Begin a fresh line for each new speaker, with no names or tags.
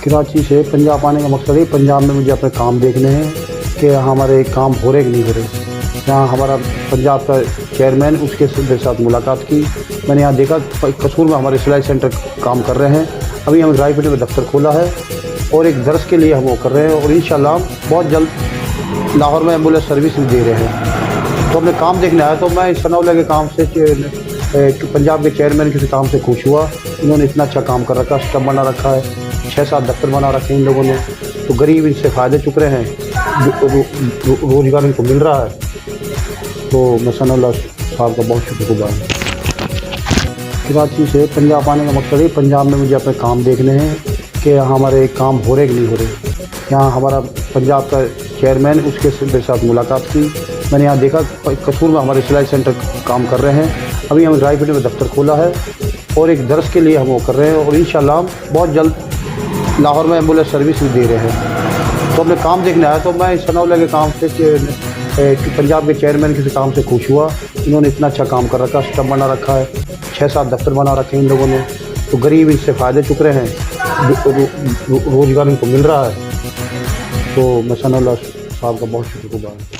कराची से पंजाब आने का मकसद है, पंजाब में मुझे अपने काम देखने हैं कि हमारे काम हो रहे कि नहीं हो रहे। यहाँ हमारा पंजाब का चेयरमैन, उसके साथ मुलाकात की। मैंने यहाँ देखा कसूर में हमारे सिलाई सेंटर काम कर रहे हैं। अभी हम रायपेटे में दफ्तर खोला है और एक दर्स के लिए हम वो कर रहे हैं और इंशाल्लाह बहुत जल्द लाहौर में एम्बुलेंस सर्विस भी दे रहे हैं। तो अपने काम देखने आया, तो मैं सनाउल्लाह के काम से पंजाब के चेयरमैन के काम से खुश हुआ। इन्होंने इतना अच्छा काम कर रखा, स्टब बना रखा है, 6-7 दफ्तर बना रखे हैं इन लोगों ने। तो गरीब इनसे फ़ायदे चुक रहे हैं, रोज़गार इनको मिल रहा है। तो मैं सनाउल्लाह साहब का बहुत शुक्रगुज़ार हूँ। कराची से पंजाब आने का मकसद है, पंजाब में मुझे अपने काम देखने हैं कि हमारे काम हो रहे कि नहीं हो रहे। यहाँ हमारा पंजाब का चेयरमैन, उसके साथ मुलाकात की। मैंने यहाँ देखा कसूर में हमारे सिलाई सेंटर काम कर रहे हैं। अभी हम रायपेटे में दफ्तर खोला है और एक दर्स के लिए हम वो कर रहे हैं और इंशाल्लाह बहुत जल्द लाहौर में एम्बुलेंस सर्विस भी दे रहे हैं। तो अपने काम देखने आया, तो मैं सनाउल्लाह के काम से पंजाब के चेयरमैन के काम से खुश हुआ। इन्होंने इतना अच्छा काम कर रखा, स्टब बना रखा है, 6-7 दफ्तर बना रखे हैं इन लोगों ने। तो गरीब इनसे फ़ायदे चुक रहे हैं, रोज़गार इनको मिल रहा है। तो मैं सनाउल्लाह साहब का बहुत शुक्रगुज़ार हूँ।